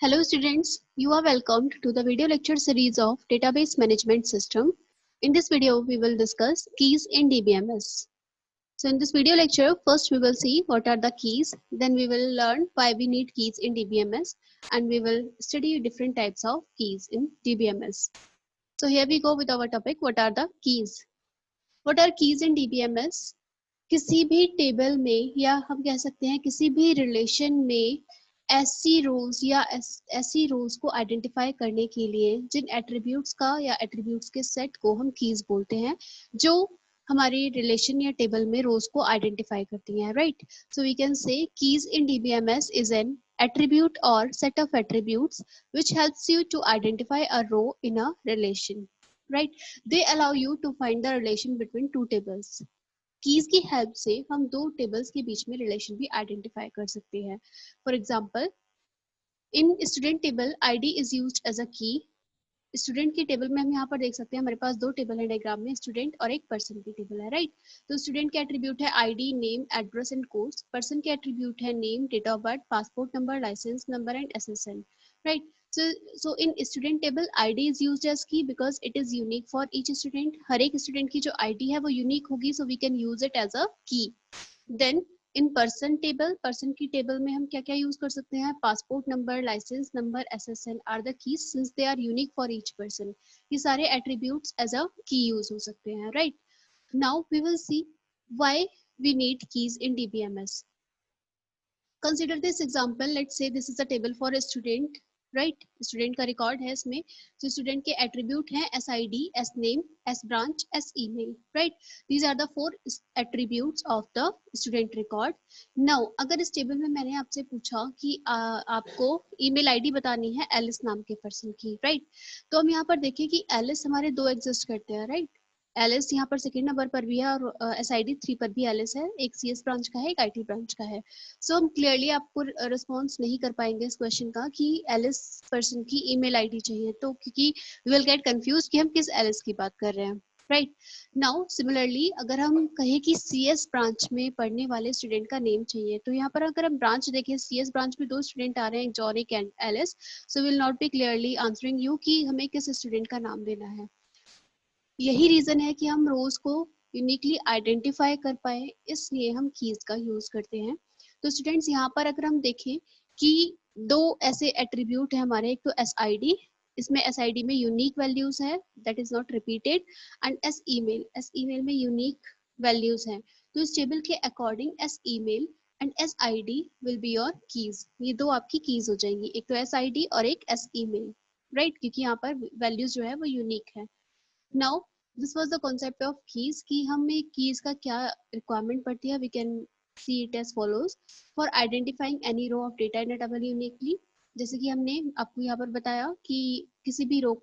Hello students, you are welcomed to the video lecture series of Database Management System. In this video, we will discuss keys in DBMS. So in this video lecture, first we will see what are the keys, then we will learn why we need keys in DBMS, and we will study different types of keys in DBMS. So here we go with our topic, what are the keys? What are keys in DBMS? किसी भी table में या हम कह सकते हैं किसी भी रिलेशन में ऐसी रोज या ऐसी रोज को आइडेंटिफाई करने के लिए जिन एट्रीब्यूट्स का या एट्रीब्यूट्स के सेट को हम कीज बोलते हैं जो हमारी रिलेशन या टेबल में रोज को आइडेंटिफाई करती हैं, right? So we can say keys in DBMS is an attribute or set of attributes which helps you to identify a row in a relation, right? They allow you to find the relation between two tables. Keys की help से हम दो tables के बीच में relation भी identify कर सकते हैं. For example, in student table ID is used as a key. Student की टेबल में हम यहाँ पर देख सकते हैं हमारे पास दो टेबल है डायग्राम में, स्टूडेंट और एक पर्सन की टेबल है, राइट? तो स्टूडेंट के एट्रीब्यूट है ID, name, address and course. Person के एट्रीब्यूट है name, date of birth, passport number, licence number and SSN, right? So in student table id is used as key because it is unique for each student. हर एक student की जो id है वो unique होगी, so we can use it as a key. Then in person table, person की table में हम क्या क्या यूज कर सकते हैं? Passport number, licence number, SSN are the keys since they are unique for each person. ये सारे एट्रीब्यूट्स एज अ की यूज हो सकते हैं, right? Now we will see why we need keys in DBMS. Consider this example. Let's say this is a table for a student, right? Student का record है इसमें. तो स्टूडेंट के attribute हैं S I D, S name, S branch, S email, right? These are the four attributes of the student record. Now अगर इस table में मैंने आपसे पूछा कि आपको ईमेल आईडी बतानी है एलिस नाम के पर्सन की, राइट? तो हम यहाँ पर देखें कि एलिस हमारे दो एग्जिस्ट करते हैं, राइट? एलिस यहाँ पर सेकेंड नंबर पर भी है और एस आई डी 3 पर भी एलिस है. एक सीएस ब्रांच का है, एक आईटी ब्रांच का है. सो हम क्लियरली आपको रिस्पॉन्स नहीं कर पाएंगे इस क्वेश्चन का कि एलिस पर्सन की ईमेल आईडी चाहिए, तो क्योंकि वी विल गेट कंफ्यूज कि हम किस एलिस की बात कर रहे हैं, राइट? नाउ सिमिलरली अगर हम कहें कि सीएस ब्रांच में पढ़ने वाले स्टूडेंट का नेम चाहिए, तो यहाँ पर अगर हम ब्रांच देखें, सीएस ब्रांच में दो स्टूडेंट आ रहे हैं, जॉन, एक Alice. So will not be clearly answering you कि हमें किस स्टूडेंट का नाम देना है. यही रीजन है कि हम रोज को यूनिकली आइडेंटिफाई कर पाए, इसलिए हम कीज का यूज करते हैं. तो स्टूडेंट्स यहाँ पर अगर हम देखें कि दो ऐसे एट्रीब्यूट है हमारे, एक तो एस आई डी, इसमें एस आई डी में यूनिक वैल्यूज है that is not repeated, and S email में यूनिक वैल्यूज हैं. तो इस टेबल के according S email and S I D will be your keys. ये दो आपकी कीज हो जाएंगी, एक तो एस आई डी और एक एस ईमेल, राइट? क्योंकि यहाँ पर वैल्यूज जो है वो यूनिक है. Now this was the concept of keys कि हमें कीज का क्या रिक्वायरमेंट पड़ती है. We can see it as follows. For identifying any row of data in a table uniquely, जैसे कि हमने आपको यहाँ पर बताया कि किसी भी रो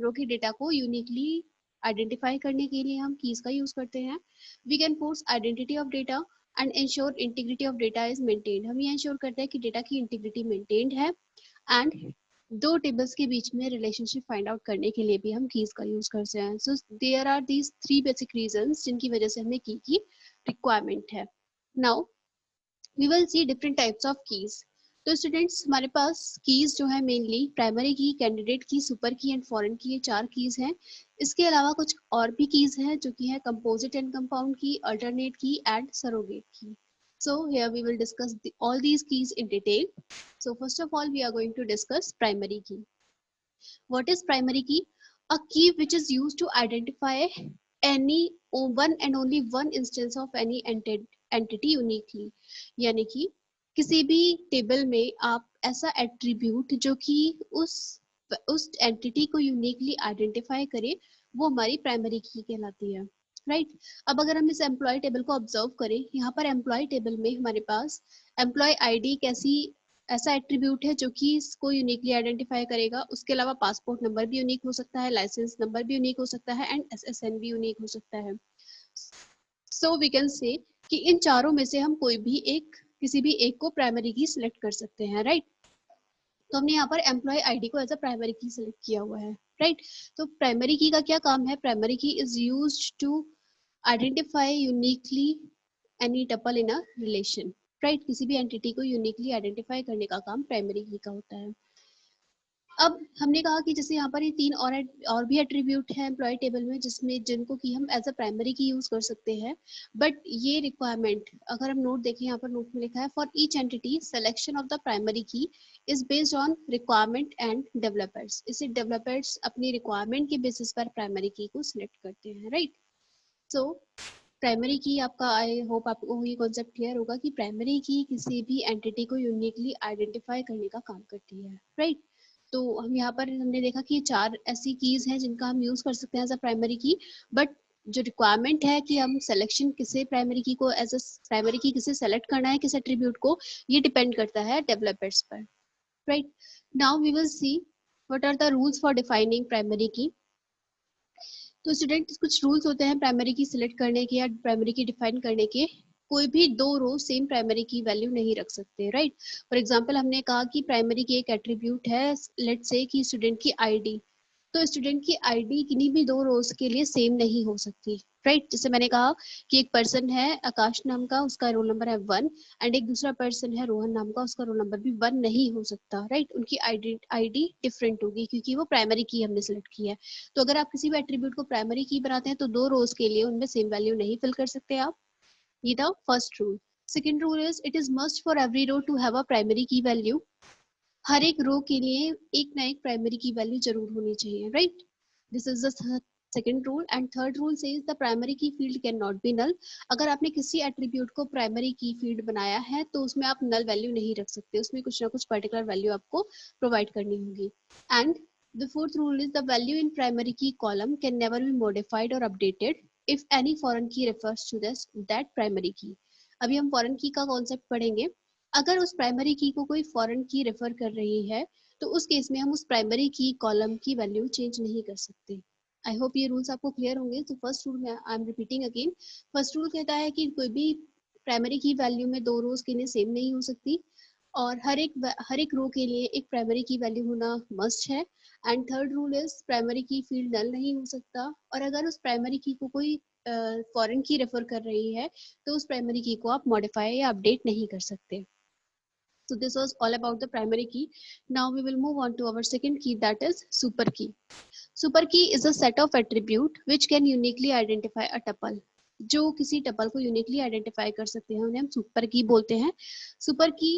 के डेटा को यूनिकली आइडेंटिफाई करने के लिए हम कीज का यूज करते हैं. We can force identity of data and ensure integrity of data is maintained. हम ये इंश्योर करते हैं कि डेटा की इंटीग्रिटी मेंटेन्ड है. एंड दो टेबल्स के बीच में रिलेशनशिप फाइंड आउट करने के लिए भी हम कीज का यूज करते हैं. So there are these three basic reasons जिनकी वजह से हमें की रिक्वायरमेंट है. Now we will see different types of keys. तो स्टूडेंट्स हमारे पास कीज जो है mainly primary key, candidate key, super key and foreign key, ये चार कीज हैं. इसके अलावा कुछ और भी कीज हैं जो कि है कंपोजिट एंड कंपाउंड की, अल्टरनेट की एंड सरोगेट की. So here we will discuss all these keys in detail. So first of all we are going to discuss primary key. What is primary key? A key which is used to identify any one and only one instance of any entity uniquely. यानी कि किसी भी table में आप ऐसा attribute जो कि उस एंटिटी को यूनिकली आइडेंटिफाई करे, वो हमारी प्राइमरी की कहलाती है, राइट? अब अगर हम इस एम्प्लॉय टेबल को ऑब्जर्व करें, यहाँ पर एम्प्लॉय टेबल में हमारे पास एम्प्लॉय आईडी ऐसा एट्रीब्यूट है जो कि इसको यूनिकली आइडेंटिफाई करेगा. उसके अलावा पासपोर्ट नंबर भी यूनिक हो सकता है, लाइसेंस नंबर भी यूनिक हो सकता है एंड एसएसएन भी यूनिक हो सकता है. सो वी कैन से कि इन चारों में से हम किसी भी एक को प्राइमरी की सिलेक्ट कर सकते हैं, राइट? तो हमने यहाँ पर एम्प्लॉय आईडी को एज अ प्राइमरी की सिलेक्ट किया हुआ है, राइट? तो प्राइमरी की का क्या काम है? Primary key is used to identify uniquely any tuple in a relation, right? किसी भी एंटिटी को यूनिकली आइडेंटिफाई करने का काम प्राइमरी की का होता है. अब हमने कहा कि जैसे यहाँ पर ये 3 और भी एट्रीब्यूट है एम्प्लॉय टेबल में, जिसमें जिनको कि हम एज अ प्राइमरी की यूज कर सकते हैं, बट ये रिक्वायरमेंट अगर हम नोट देखें, यहाँ पर नोट में लिखा है for each entity selection of the primary key is based on requirement and developers. इसे डेवलपर्स अपनी रिक्वायरमेंट के बेसिस पर प्राइमरी की को सिलेक्ट करते हैं, राइट। सो प्राइमरी की आपका, आई होप आपको ये कॉन्सेप्ट क्लियर होगा कि प्राइमरी की किसी भी एंटिटी को यूनिकली आइडेंटिफाई करने का काम करती है, राइट। तो हम यहाँ पर हमने देखा कि 4 ऐसी कीज हैं जिनका हम यूज कर सकते हैं एज अ प्राइमरी की, बट जो रिक्वायरमेंट है कि हम सिलेक्शन किसे प्राइमरी की को एज अ प्राइमरी की किसे सेलेक्ट करना है, किस एट्रीब्यूट को, ये डिपेंड करता है डेवलपर्स पर, right. Now we will see what are the rules for defining primary key. तो स्टूडेंट, कुछ रूल्स होते हैं प्राइमरी की सिलेक्ट करने के या प्राइमरी की डिफाइन करने के। कोई भी 2 रो सेम प्राइमरी की वैल्यू नहीं रख सकते, राइट। फॉर एग्जांपल हमने कहा कि प्राइमरी की एक एट्रीब्यूट है, लेट्स से कि स्टूडेंट की आईडी, तो स्टूडेंट की आईडी किन्हीं भी 2 रोज के लिए सेम नहीं हो सकती, राइट। जैसे मैंने कहा कि एक पर्सन है आकाश नाम का, उसका रोल नंबर है 1, एंड एक दूसरा पर्सन है रोहन नाम का, उसका रोल नंबर भी 1 नहीं हो सकता, राइट। उनकी आईडी डिफरेंट होगी क्योंकि वो प्राइमरी की हमने सिलेक्ट की है। तो अगर आप किसी भी एट्रीब्यूट को प्राइमरी की बनाते हैं तो 2 रोज के लिए उनमें सेम वैल्यू नहीं फिल कर सकते आप। ये था first rule. Second rule is it is must for every row to have a primary key value. हर एक रो के लिए एक ना एक प्राइमरी की वैल्यू जरूर होनी चाहिए, right. This is the second rule. And third rule says the primary key field can not be null. अगर आपने किसी एट्रीब्यूट को प्राइमरी की फील्ड बनाया है तो उसमें आप नल वैल्यू नहीं रख सकते, उसमें कुछ ना कुछ पर्टिकुलर वैल्यू आपको प्रोवाइड करनी होगी। And the fourth rule is the value in primary key column can never be modified or updated if any foreign key refers to that primary key. अभी हम foreign key का concept पढ़ेंगे। अगर उस primary key को कोई foreign की refer कर रही है तो उस केस में हम उस प्राइमरी की कॉलम की वैल्यू चेंज नहीं कर सकते। आई होप ये रूल्स आपको क्लियर होंगे। तो फर्स्ट रूल में आई am repeating again. First rule कहता है कि कोई भी प्राइमरी की वैल्यू में 2 रोज के लिए सेम नहीं हो सकती, और हर एक रो के लिए एक प्राइमरी की वैल्यू होना मस्ट है। And third rule is primary key field नल नहीं हो सकता, और अगर उस प्राइमरी की को कोई फॉरेन की रेफर कर रही है तो उस प्राइमरी की को आप मॉडिफाई या अपडेट नहीं कर सकते। So this was all about the primary key. Now we will move on to our second key, that is super key. Super key is a set of attribute which can uniquely identify a tuple. जो किसी tuple को uniquely identify कर सकते हैं उन्हें हम super की बोलते हैं। सुपर की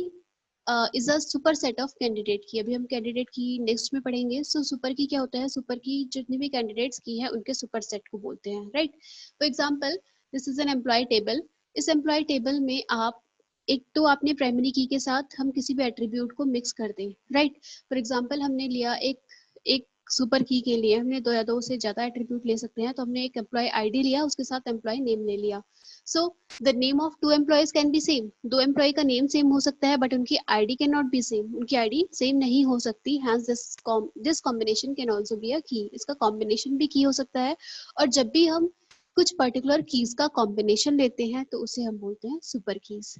is a super set of candidate की। अभी हम कैंडिडेट की नेक्स्ट में पढ़ेंगे। सो सुपर की क्या होता है? सुपर की जितनी भी कैंडिडेट्स की है उनके सुपर सेट को बोलते हैं, right. For example this is an employee table. इस एम्प्लॉय टेबल में आप एक तो आपने प्राइमरी की के साथ हम किसी भी एट्रीब्यूट को मिक्स कर दें, राइट। फॉर एग्जांपल हमने लिया एक सुपर की के लिए हमने 2 या 2 से ज्यादा एट्रीब्यूट ले सकते हैं, तो हमने एक एम्प्लॉय आईडी लिया, उसके साथ एम्प्लॉय नेम ले लिया। So the name of 2 employees can be same. 2 employee का नेम सेम हो सकता है बट उनकी ID can not be same, उनकी आईडी सेम नहीं हो सकती। Hence this combination can also be a key. इसका कॉम्बिनेशन भी की हो सकता है, और जब भी हम कुछ पर्टिकुलर कीज का कॉम्बिनेशन लेते हैं तो उसे हम बोलते हैं super keys,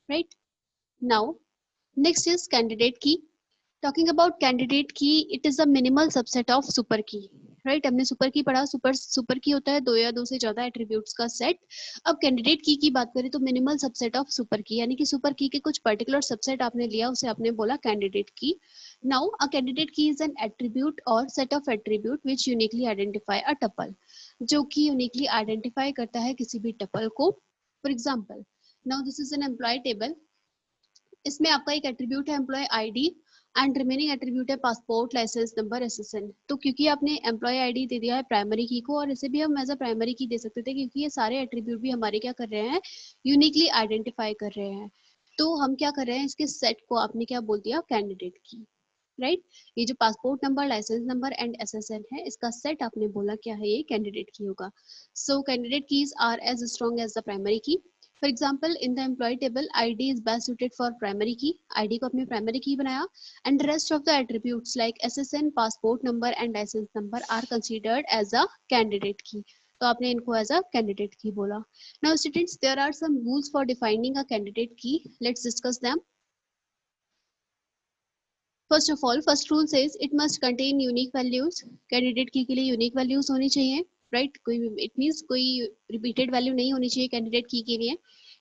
right. Now next is candidate की। टॉकिंग अबाउट कैंडिडेट की, it is a minimal subset of super की, राइट। हमने सुपर की पढ़ा। सुपर की होता है 2 या 2 से ज्यादा एट्रीब्यूट्स का सेट। अब कैंडिडेट की बात करें तो मिनिमल सबसेट ऑफ सुपर की, यानी कि सुपर की के कुछ पर्टिकुलर सबसेट आपने लिया, उसे आपने बोला कैंडिडेट की। नाउ अ कैंडिडेट की इज एन एट्रीब्यूट और set of attribute which uniquely identify a tuple, जो कि यूनिकली आइडेंटिफाई करता है किसी भी टपल को। For example now this is an employee table. इसमें आपका एक एट्रीब्यूट है employee ID and remaining attribute है पासपोर्ट, लाइसेंस नंबर, एसएसएन। तो क्योंकि आपने एम्प्लॉय आईडी दे दिया है प्राइमरी की को, और इसे भी हम एज अ प्राइमरी की दे सकते थे क्योंकि ये सारे एट्रीब्यूट भी हमारे क्या कर रहे हैं, यूनिकली आइडेंटिफाई कर रहे हैं। तो हम क्या कर रहे हैं, इसके सेट को आपने क्या बोल दिया, कैंडिडेट की, राइट। ये जो passport number, licence number and SSN है, इसका सेट आपने बोला क्या है, ये कैंडिडेट की होगा। So candidate keys are as strong as the primary key. For example, in the employee table, ID is best suited for primary key. ID को अपने primary key बनाया, and the rest of the attributes like SSN, passport number, and license number are considered as a candidate key. तो आपने इनको as a candidate key बोला. Now, students, there are some rules for defining a candidate key. Let's discuss them. First of all, first rule says it must contain unique values. Candidate key के लिए unique values होनी चाहिए, right? कोई it means कोई repeated value नहीं होनी चाहिए candidate key के लिए.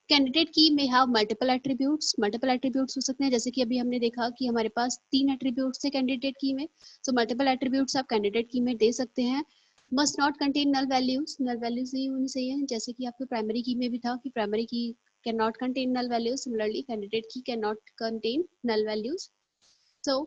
कैंडिडेट की में हैव मल्टीपल एट्रीब्यूट्स हो सकते हैं, जैसे कि अभी हमने देखा कि हमारे पास 3 एट्रीब्यूट्स थे कैंडिडेट की में, सो मल्टीपल एट्रीब्यूट्स आप कैंडिडेट की में दे सकते हैं। Must not contain null values नहीं होनी चाहिए, जैसे कि आपके प्राइमरी की में भी था कि primary key can not contain null values, similarly candidate key can not contain null values. So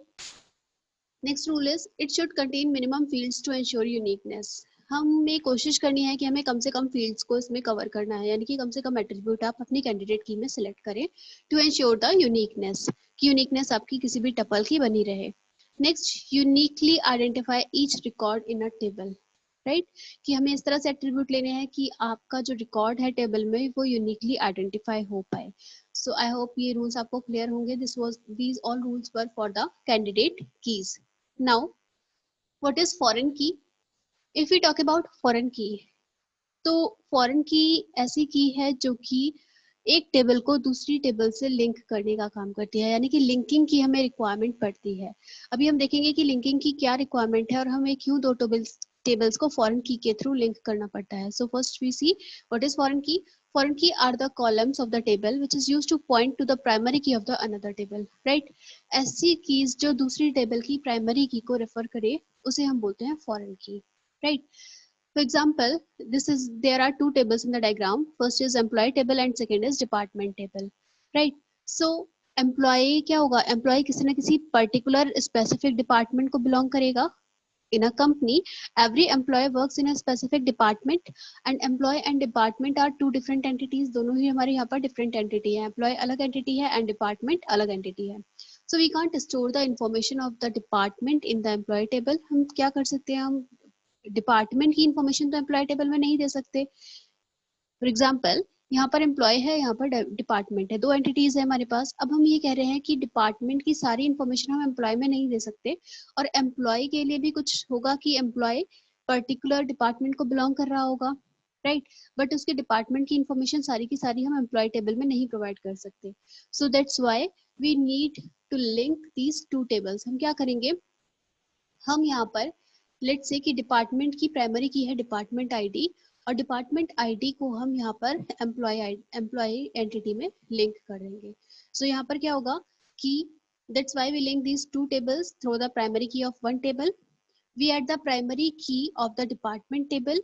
next rule is it should contain minimum fields to ensure uniqueness. हमें कोशिश करनी है कि हमें कम से कम फील्ड्स को इसमें कवर करना है, यानी कि कम से कम एट्रीब्यूट आप अपनी कैंडिडेट की में सिलेक्ट करें टू एंश्योर द यूनिकनेस, कि यूनिकनेस आपकी किसी भी टपल की बनी रहे। Next, uniquely identify each record in a table, right, कि हमें इस तरह से एट्रीब्यूट लेने हैं कि आपका जो रिकॉर्ड है टेबल में वो यूनिकली आइडेंटिफाई हो पाए। सो आई होप ये रूल्स आपको क्लियर होंगे। These all rules were for the candidate keys. Now, what is foreign key? If we talk about foreign key, तो foreign key ऐसी की है जो कि एक टेबल को दूसरी टेबल से लिंक करने का काम करती है, यानी कि लिंकिंग की हमें रिक्वायरमेंट पड़ती है। अभी हम देखेंगे कि लिंकिंग की क्या रिक्वायरमेंट है और हमें क्यों दो टेबल्स को फॉरेन की के थ्रू लिंक करना पड़ता है। So first we see what is foreign key. Foreign key are the columns of the table which is used to point to the primary key of the another table, right? ऐसी keys जो दूसरी table की primary key को refer करे उसे हम बोलते हैं फॉरेन की, right? For example, there are two tables in the diagram. First is employee table and second is department table, right? So employee क्या होगा? Employee किसी ना किसी particular specific department को belong करेगा. In a company, every employee works in a specific department, and employee and department are two different entities. दोनों ही हमारे यहाँ पर different entity है. Employee अलग entity है and department अलग entity है. So we can't store the information of the department in the employee table. हम क्या कर सकते हैं? हम डिपार्टमेंट की इंफॉर्मेशन तो एम्प्लॉय टेबल में नहीं दे सकते। फॉर एग्जाम्पल, यहाँ पर एम्प्लॉय है, यहाँ पर डिपार्टमेंट है, दो एंटिटीज है हमारे पास। अब हम ये कह रहे हैं कि डिपार्टमेंट की सारी इंफॉर्मेशन हम एम्प्लॉय में नहीं दे सकते, और एम्प्लॉय के लिए भी कुछ होगा कि एम्प्लॉय पर्टिकुलर डिपार्टमेंट को बिलोंग कर रहा होगा, राइट, बट उसके डिपार्टमेंट की इंफॉर्मेशन सारी की सारी हम एम्प्लॉय टेबल में नहीं प्रोवाइड कर सकते। So that's why we need to link these two tables. हम क्या करेंगे, हम यहाँ पर लेट्स से कि डिपार्टमेंट की प्राइमरी की है डिपार्टमेंट आईडी, और डिपार्टमेंट आईडी को हम यहाँ पर एम्प्लॉय एंटिटी में लिंक कर देंगे। सो यहाँ पर क्या होगा कि that's why we link these two tables through the primary key of one table. We add the primary key of the department table.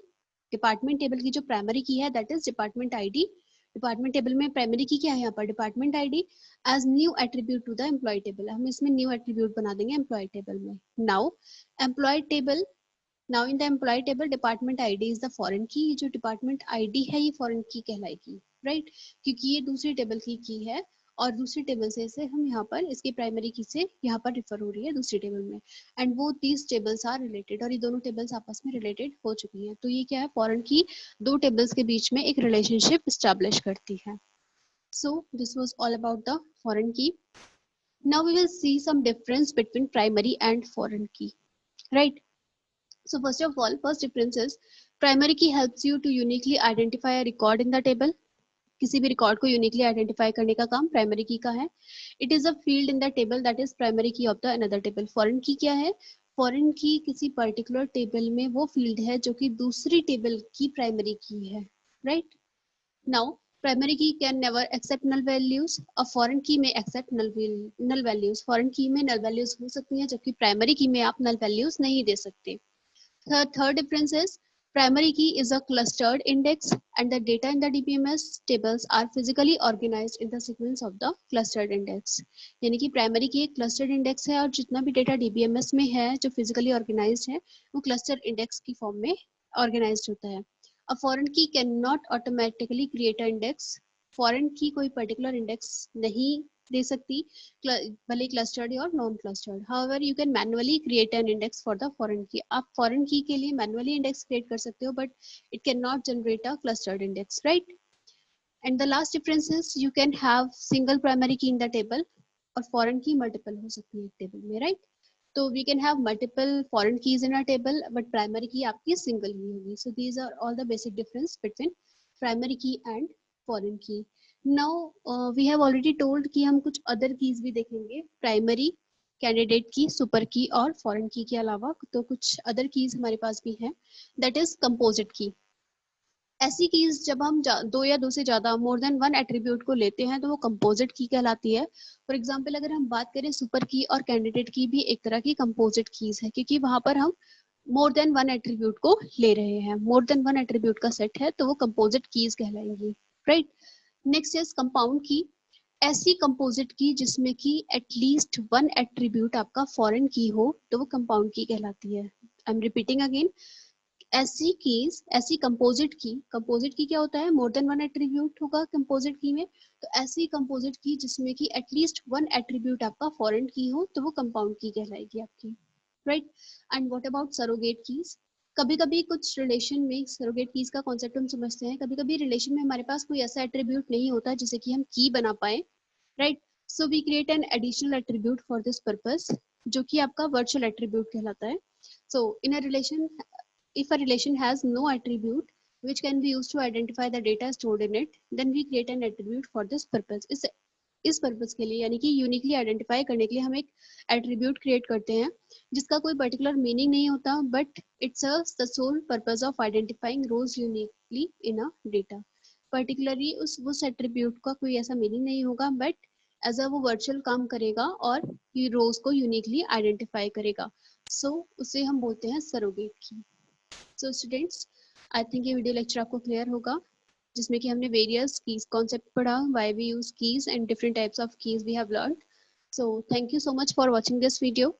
Department table की जो प्राइमरी की है that is department ID. Department table में primary key क्या है यहाँ पर department ID as new attribute to the employee table. हम इसमें न्यू एट्रीब्यूट बना देंगे एम्प्लॉय टेबल में। Now employee table, now in the employee table department ID is the foreign key. जो डिपार्टमेंट आईडी है ये फॉरेन की कहलाएगी, राइट, क्योंकि ये दूसरी टेबल की है और दूसरी टेबल से इसे हम यहाँ पर इसकी प्राइमरी की से यहाँ पर रिफर हो रही है दूसरी टेबल में, एंड वो दीज टेबल्स आर रिलेटेड, और ये दोनों टेबल्स आपस में रिलेटेड हो चुकी हैं। तो ये क्या है, फॉरेन की दो टेबल्स के बीच में एक रिलेशनशिप स्टैब्लिश करती है। So this was all about the foreign key. Now we will see some difference between primary and foreign key, right. So first of all, first difference is primary key helps you to uniquely identify a record in the table. किसी भी record को uniquely identify करने का काम primary key का है। It is a field in the table that is primary key of the another table. Foreign key क्या है, फॉरेन की किसी पर्टिकुलर टेबल में वो फील्ड है जो कि दूसरी टेबल की प्राइमरी की है, right. Now primary key can never accept null values, और फॉरेन की में accept null values. Foreign key में नल वैल्यूज हो सकती हैं जबकि प्राइमरी की में आप नल वैल्यूज नहीं दे सकते। Third difference is primary key is a clustered index and the data in the DBMS tables are physically organized in the sequence of the clustered index. यानी कि प्राइमरी की एक clustered index है और जितना भी डेटा DBMS में है जो physically organized है वो cluster index की फॉर्म में organized होता है। A foreign key cannot automatically create an index. Foreign की कोई पर्टिकुलर इंडेक्स नहीं दे सकती, भले क्लस्टर्ड और non clustered. However you can manually create an index for the foreign की। आप फॉरेन की के लिए मैनुअली इंडेक्स क्रिएट कर सकते हो, but it can not generate a clustered index, right. And the last difference is you can have single primary key in the table, और foreign key multiple हो सकती है एक टेबल में, राइट। तो we can have multiple foreign keys in a table, but primary key आपकी single ही होगी। So these are all the basic difference between primary key and foreign key. Now we have already told कि हम कुछ other keys भी देखेंगे, primary, candidate key, super की और फॉरेन की के अलावा तो कुछ अदर कीज हमारे पास भी हैं, दैट इज कंपोजिट की। ऐसी कीज जब हम दो या दो से ज्यादा मोर देन वन एट्रीब्यूट को लेते हैं तो वो कंपोजिट की कहलाती है। फॉर एग्जांपल अगर हम बात करें सुपर की और कैंडिडेट की, भी एक तरह की कंपोजिट कीज है, क्योंकि वहां पर हम मोर देन वन एट्रीब्यूट को ले रहे हैं, मोर देन वन एट्रीब्यूट का सेट है, तो वो कंपोजिट कीज कहलाएंगी, right. Next is compound key. ऐसी कंपोजिट की जिसमें कि एटलीस्ट वन एट्रीब्यूट आपका फॉरेन की हो तो वो कंपाउंड की कहलाती है। आई एम रिपीटिंग अगेन, ऐसी कीज, ऐसी कंपोजिट की क्या होता है, मोर देन वन एट्रीब्यूट होगा कंपोजिट की में, तो ऐसी कंपोजिट की जिसमें कि एटलीस्ट वन एट्रीब्यूट आपका फॉरेन की हो तो वो कंपाउंड की कहलाएगी आपकी, right. And what about surrogate keys. कभी कभी कुछ रिलेशन में सरोगेट कीज का कॉन्सेप्ट हम समझते हैं, कभी कभी रिलेशन में हमारे पास कोई ऐसा एट्रीब्यूट नहीं होता जिसे कि हम की बना पाए, right. So we create an additional attribute for this purpose, जो कि आपका वर्चुअल एट्रीब्यूट कहलाता है। So in a relation, if a relation has no attribute which can be used to identify the data stored in it, then we create an attribute for this purpose. इस purpose के लिए, यानी कि uniquely identify करने के लिए हम एक एट्रीब्यूट क्रिएट करते हैं जिसका कोई पर्टिकुलर मीनिंग नहीं होता, but it's the sole purpose of identifying rows uniquely in a data. Particularly उस एट्रीब्यूट का कोई ऐसा मीनिंग नहीं होगा, बट एज अ वो वर्चुअल काम करेगा और ये रोज को यूनिकली आइडेंटिफाई करेगा। सो उसे हम बोलते हैं surrogate key. So students, I think ये वीडियो लेक्चर आपको क्लियर होगा, जिसमें कि हमने वेरियस कीज कॉन्सेप्ट पढ़ा, why we use keys and different types of keys we have learned. So thank you so much for watching this video.